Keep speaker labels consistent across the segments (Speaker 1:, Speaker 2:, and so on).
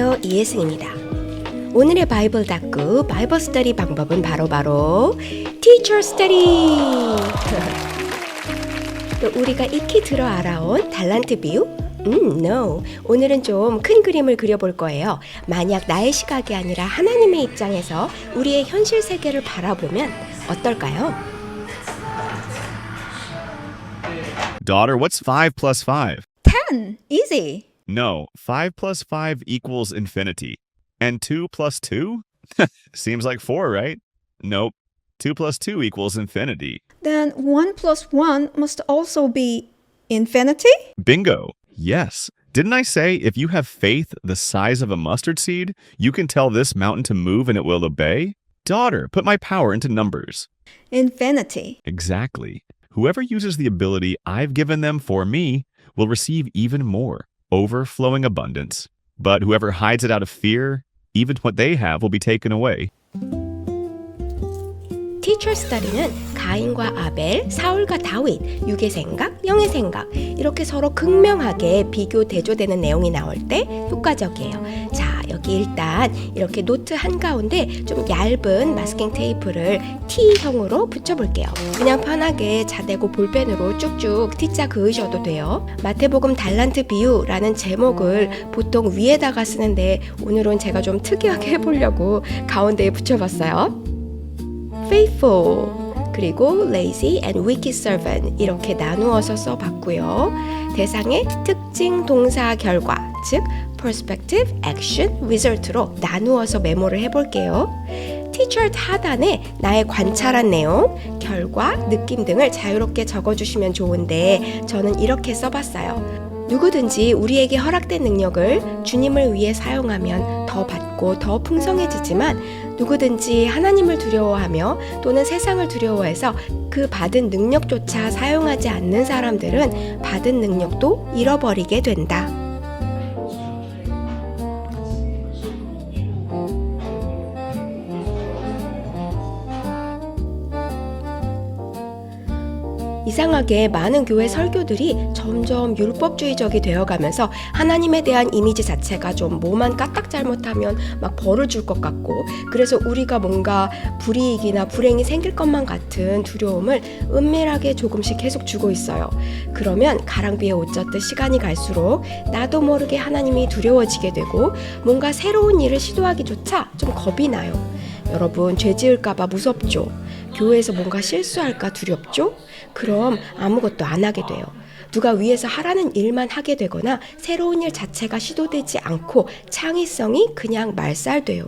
Speaker 1: 안녕하세요. 이혜승입니다. 오늘의 바이블 닥구 바이블 스터디 방법은 바로 Teacher Study. 또 우리가 익히 들어 알아온 달란트 비유? No. 오늘은 좀 큰 그림을 그려볼 거예요. 만약 나의 시각이 아니라 하나님의 입장에서 우리의 현실 세계를 바라보면 어떨까요?
Speaker 2: Daughter, what's 5 plus 5?
Speaker 3: 10. Easy.
Speaker 2: No, 5 plus 5 equals infinity. And 2 plus 2? Seems like 4, right? Nope. 2 plus 2 equals infinity.
Speaker 3: Then 1 plus 1 must also be infinity?
Speaker 2: Bingo. Yes. Didn't I say if you have faith the size of a mustard seed, you can tell this mountain to move and it will obey? Daughter, put my power into numbers.
Speaker 3: Infinity.
Speaker 2: Exactly. Whoever uses the ability I've given them for me will receive even more, overflowing abundance. But whoever hides it out of fear, even what they have will be taken away.
Speaker 1: Teacher Study는 가인과 아벨, 사울과 다윗, 육의 생각, 영의 생각 이렇게 서로 극명하게 비교 대조되는 내용이 나올 때 효과적이에요. 자, 여기 일단 이렇게 노트 한가운데 좀 얇은 마스킹 테이프를 T형으로 붙여볼게요. 그냥 편하게 자대고 볼펜으로 쭉쭉 T자 그으셔도 돼요. 마태복음 달란트 비유라는 제목을 보통 위에다가 쓰는데 오늘은 제가 좀 특이하게 해보려고 가운데에 붙여봤어요. faithful 그리고 lazy and wicked servant 이렇게 나누어서 써봤고요. 대상의 특징, 동사, 결과 즉 perspective, action, result로 나누어서 메모를 해볼게요. Teacher 하단에 나의 관찰한 내용, 결과, 느낌 등을 자유롭게 적어주시면 좋은데 저는 이렇게 써봤어요. 누구든지 우리에게 허락된 능력을 주님을 위해 사용하면 더 받고 더 풍성해지지만 누구든지 하나님을 두려워하며 또는 세상을 두려워해서 그 받은 능력조차 사용하지 않는 사람들은 받은 능력도 잃어버리게 된다. 이상하게 많은 교회 설교들이 점점 율법주의적이 되어가면서 하나님에 대한 이미지 자체가 좀 뭐만 까딱 잘못하면 막 벌을 줄 것 같고 그래서 우리가 뭔가 불이익이나 불행이 생길 것만 같은 두려움을 은밀하게 조금씩 계속 주고 있어요. 그러면 가랑비에 옷 젖듯 시간이 갈수록 나도 모르게 하나님이 두려워지게 되고 뭔가 새로운 일을 시도하기조차 좀 겁이 나요. 여러분 죄 지을까봐 무섭죠? 교회에서 뭔가 실수할까 두렵죠? 그럼 아무것도 안 하게 돼요. 누가 위에서 하라는 일만 하게 되거나 새로운 일 자체가 시도되지 않고 창의성이 그냥 말살돼요.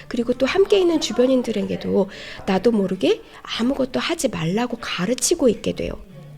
Speaker 1: 그리고 또 함께 있는 주변인들에게도 나도 모르게 아무것도 하지 말라고 가르치고 있게 돼요.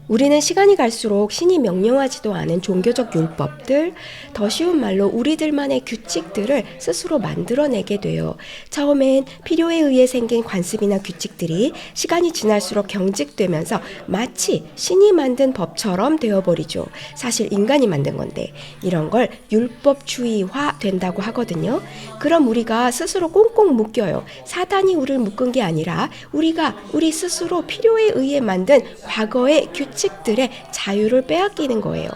Speaker 1: 우리는 시간이 갈수록 신이 명령하지도 않은 종교적 율법들, 더 쉬운 말로 우리들만의 규칙들을 스스로 만들어내게 돼요. 처음엔 필요에 의해 생긴 관습이나 규칙들이 시간이 지날수록 경직되면서 마치 신이 만든 법처럼 되어버리죠. 사실 인간이 만든 건데 이런 걸 율법주의화 된다고 하거든요. 그럼 우리가 스스로 꽁꽁 묶여요. 사단이 우리를 묶은 게 아니라 우리가 우리 스스로 필요에 의해 만든 과거의 규칙들의 자유를 빼앗기는 거예요.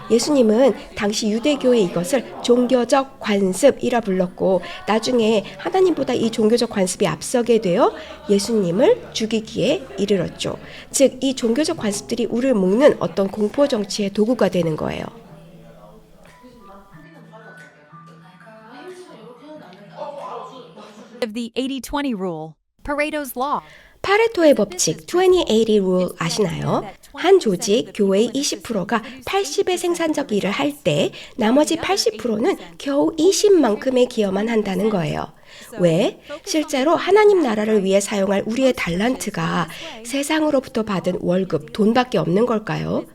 Speaker 1: 예수님은 당시 유대교의 이것을 종교적 관습이라 불렀고 나중에 하나님보다 이 종교적 관습이 앞서게 되어 예수님을 죽이기에 이르렀죠. 즉, 이 종교적 관습들이 우리를 묶는 어떤 공포 정치의 도구가 되는 거예요.
Speaker 4: of the 80-20 rule, Pareto's law.
Speaker 1: 파레토의 법칙 20-80 rule 아시나요? 한 조직, 교회의 20%가 80의 생산적 일을 할 때 나머지 80%는 겨우 20만큼의 기여만 한다는 거예요. 왜? 실제로 하나님 나라를 위해 사용할 우리의 달란트가 세상으로부터 받은 월급, 돈밖에 없는 걸까요?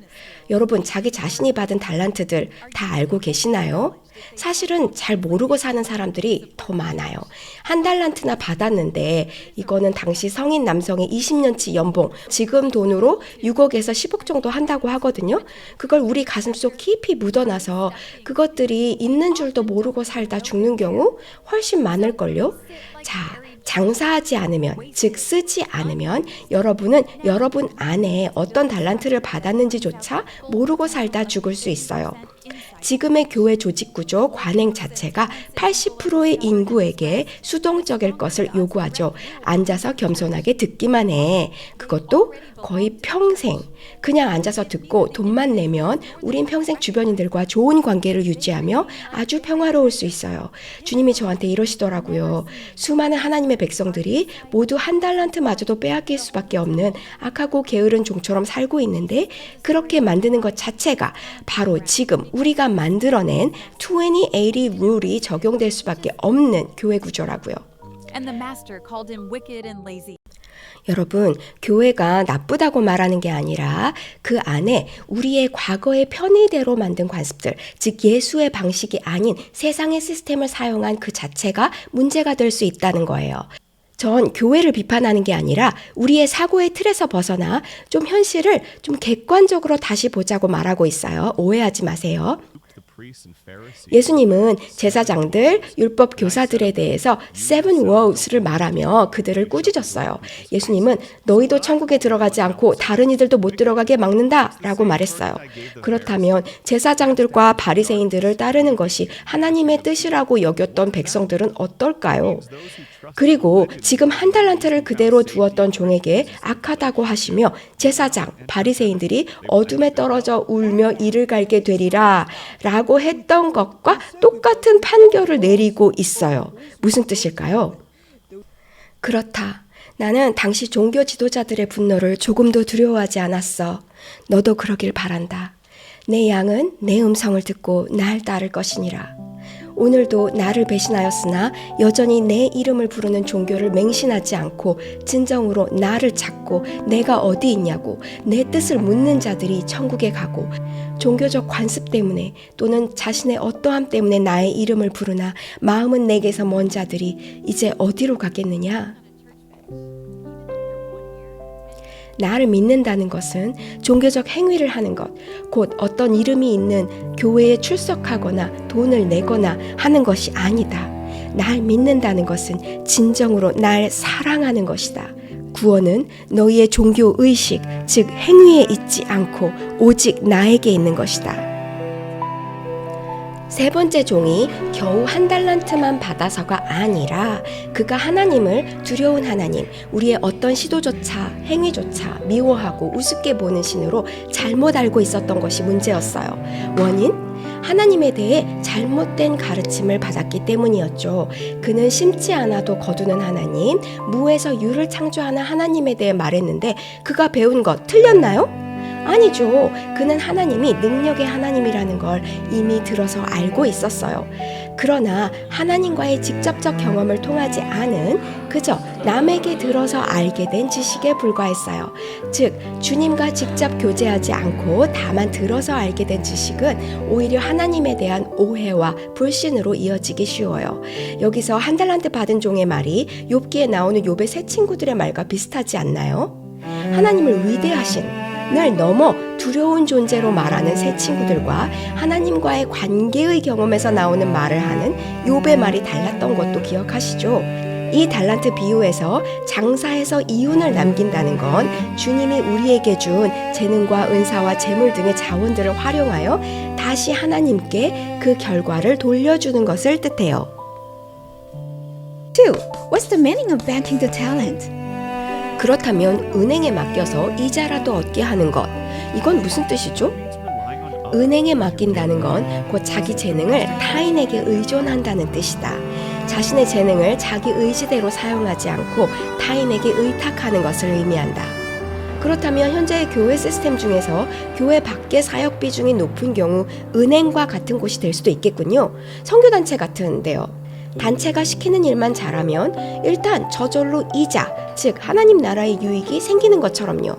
Speaker 1: 여러분, 자기 자신이 받은 달란트들 다 알고 계시나요? 사실은 잘 모르고 사는 사람들이 더 많아요. 한 달란트나 받았는데 이거는 당시 성인 남성의 20년치 연봉, 지금 돈으로 6억에서 10억 정도 한다고 하거든요. 그걸 우리 가슴속 깊이 묻어놔서 그것들이 있는 줄도 모르고 살다 죽는 경우 훨씬 많을걸요. 자, 장사하지 않으면, 즉 쓰지 않으면 여러분은 여러분 안에 어떤 달란트를 받았는지조차 모르고 살다 죽을 수 있어요. 지금의 교회 조직 구조, 관행 자체가 80%의 인구에게 수동적일 것을 요구하죠. 앉아서 겸손하게 듣기만 해. 그것도 거의 평생. 그냥 앉아서 듣고 돈만 내면 우린 평생 주변인들과 좋은 관계를 유지하며 아주 평화로울 수 있어요. 주님이 저한테 이러시더라고요. 수많은 하나님의 백성들이 모두 한 달란트마저도 빼앗길 수밖에 없는 악하고 게으른 종처럼 살고 있는데 그렇게 만드는 것 자체가 바로 지금 우리가 만들어낸 2080 룰이 적용될 수밖에 없는 교회 구조라고요.
Speaker 4: And the master called him wicked and lazy.
Speaker 1: 여러분, 교회가 나쁘다고 말하는 게 아니라 그 안에 우리의 과거의 편의대로 만든 관습들, 즉 예수의 방식이 아닌 세상의 시스템을 사용한 그 자체가 문제가 될 수 있다는 거예요. 전 교회를 비판하는 게 아니라 우리의 사고의 틀에서 벗어나 좀 현실을 좀 객관적으로 다시 보자고 말하고 있어요. 오해하지 마세요. 예수님은 제사장들, 율법 교사들에 대해서 seven wows를 말하며 그들을 꾸짖었어요. 예수님은 너희도 천국에 들어가지 않고 다른 이들도 못 들어가게 막는다 라고 말했어요. 그렇다면 제사장들과 바리새인들을 따르는 것이 하나님의 뜻이라고 여겼던 백성들은 어떨까요? 그리고 지금 한 달란트를 그대로 두었던 종에게 악하다고 하시며 제사장, 바리새인들이 어둠에 떨어져 울며 이를 갈게 되리라 라고 했던 것과 똑같은 판결을 내리고 있어요. 무슨 뜻일까요? 그렇다. 나는 당시 종교 지도자들의 분노를 조금도 두려워하지 않았어. 너도 그러길 바란다. 내 양은 내 음성을 듣고 날 따를 것이니라. 오늘도 나를 배신하였으나 여전히 내 이름을 부르는 종교를 맹신하지 않고 진정으로 나를 찾고 내가 어디 있냐고 내 뜻을 묻는 자들이 천국에 가고 종교적 관습 때문에 또는 자신의 어떠함 때문에 나의 이름을 부르나 마음은 내게서 먼 자들이 이제 어디로 가겠느냐? 나를 믿는다는 것은 종교적 행위를 하는 것, 곧 어떤 이름이 있는 교회에 출석하거나 돈을 내거나 하는 것이 아니다. 날 믿는다는 것은 진정으로 날 사랑하는 것이다. 구원은 너희의 종교 의식, 즉 행위에 있지 않고 오직 나에게 있는 것이다. 세 번째 종이 겨우 한 달란트만 받아서가 아니라 그가 하나님을 두려운 하나님, 우리의 어떤 시도조차 행위조차 미워하고 우습게 보는 신으로 잘못 알고 있었던 것이 문제였어요. 원인? 하나님에 대해 잘못된 가르침을 받았기 때문이었죠. 그는 심지 않아도 거두는 하나님, 무에서 유를 창조하는 하나님에 대해 말했는데 그가 배운 것 틀렸나요? 아니죠. 그는 하나님이 능력의 하나님이라는 걸 이미 들어서 알고 있었어요. 그러나 하나님과의 직접적 경험을 통하지 않은 그저 남에게 들어서 알게 된 지식에 불과했어요. 즉, 주님과 직접 교제하지 않고 다만 들어서 알게 된 지식은 오히려 하나님에 대한 오해와 불신으로 이어지기 쉬워요. 여기서 한 달란트 받은 종의 말이 욥기에 나오는 욥의 세 친구들의 말과 비슷하지 않나요? 하나님을 위대하신 늘 넘어 두려운 존재로 말하는 세 친구들과 하나님과의 관계의 경험에서 나오는 말을 하는 욥의 말이 달랐던 것도 기억하시죠? 이 달란트 비유에서 장사해서 이윤을 남긴다는 건 주님이 우리에게 준 재능과 은사와 재물 등의 자원들을 활용하여 다시 하나님께 그 결과를 돌려주는 것을 뜻해요.
Speaker 3: 2. What's the meaning of banking the talent?
Speaker 1: 그렇다면 은행에 맡겨서 이자라도 얻게 하는 것, 이건 무슨 뜻이죠? 은행에 맡긴다는 건 곧 자기 재능을 타인에게 의존한다는 뜻이다. 자신의 재능을 자기 의지대로 사용하지 않고 타인에게 의탁하는 것을 의미한다. 그렇다면 현재의 교회 시스템 중에서 교회 밖의 사역 비중이 높은 경우 은행과 같은 곳이 될 수도 있겠군요. 선교단체 같은데요. 단체가 시키는 일만 잘하면 일단 저절로 이자, 즉 하나님 나라의 유익이 생기는 것처럼요.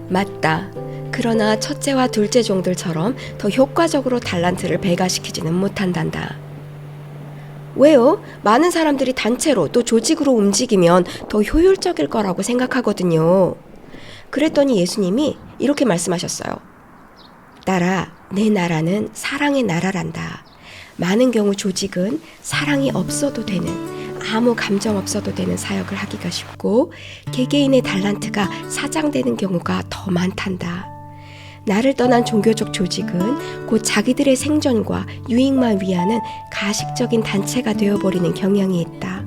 Speaker 1: 맞다. 그러나 첫째와 둘째 종들처럼 더 효과적으로 달란트를 배가시키지는 못한단다. 왜요? 많은 사람들이 단체로 또 조직으로 움직이면 더 효율적일 거라고 생각하거든요. 그랬더니 예수님이 이렇게 말씀하셨어요. 딸아, 내 나라는 사랑의 나라란다. 많은 경우 조직은 사랑이 없어도 되는, 아무 감정 없어도 되는 사역을 하기가 쉽고 개개인의 달란트가 사장되는 경우가 더 많단다. 나를 떠난 종교적 조직은 곧 자기들의 생존과 유익만 위하는 가식적인 단체가 되어버리는 경향이 있다.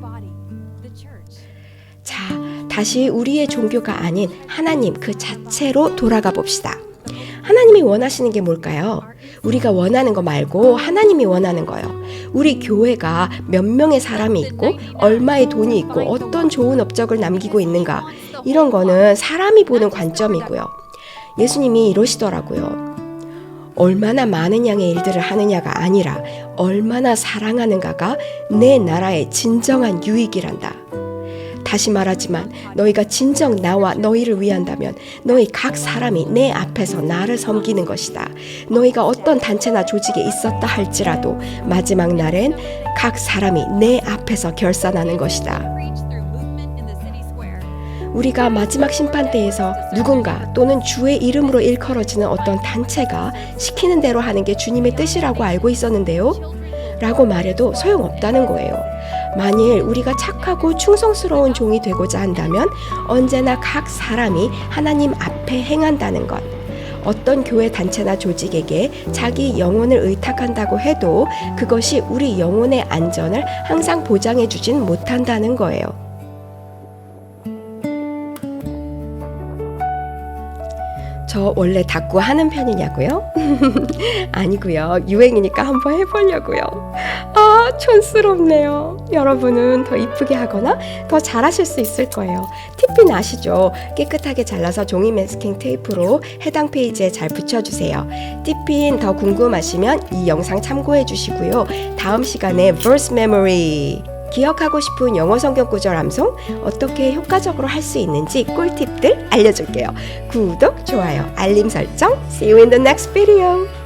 Speaker 1: 자, 다시 우리의 종교가 아닌 하나님 그 자체로 돌아가 봅시다. 하나님이 원하시는 게 뭘까요? 우리가 원하는 거 말고 하나님이 원하는 거요. 우리 교회가 몇 명의 사람이 있고 얼마의 돈이 있고 어떤 좋은 업적을 남기고 있는가, 이런 거는 사람이 보는 관점이고요. 예수님이 이러시더라고요. 얼마나 많은 양의 일들을 하느냐가 아니라 얼마나 사랑하는가가 내 나라의 진정한 유익이란다. 다시 말하지만 너희가 진정 나와 너희를 위한다면 너희 각 사람이 내 앞에서 나를 섬기는 것이다. 너희가 어떤 단체나 조직에 있었다 할지라도 마지막 날엔 각 사람이 내 앞에서 결산하는 것이다. 우리가 마지막 심판대에서 누군가 또는 주의 이름으로 일컬어지는 어떤 단체가 시키는 대로 하는 게 주님의 뜻이라고 알고 있었는데요. 라고 말해도 소용없다는 거예요. 만일 우리가 착하고 충성스러운 종이 되고자 한다면 언제나 각 사람이 하나님 앞에 행한다는 것. 어떤 교회 단체나 조직에게 자기 영혼을 의탁한다고 해도 그것이 우리 영혼의 안전을 항상 보장해 주진 못한다는 거예요. 저 원래 닭구 하는 편이냐고요? 아니고요. 유행이니까 한번 해보려고요. 아, 촌스럽네요. 여러분은 더 이쁘게 하거나 더 잘하실 수 있을 거예요. 팁핀 아시죠? 깨끗하게 잘라서 종이 매스킹 테이프로 해당 페이지에 잘 붙여주세요. 팁핀 더 궁금하시면 이 영상 참고해 주시고요. 다음 시간에 verse memory, 기억하고 싶은 영어 성경 구절 암송 어떻게 효과적으로 할 수 있는지 꿀팁들 알려줄게요. 구독, 좋아요, 알림 설정. See you in the next video.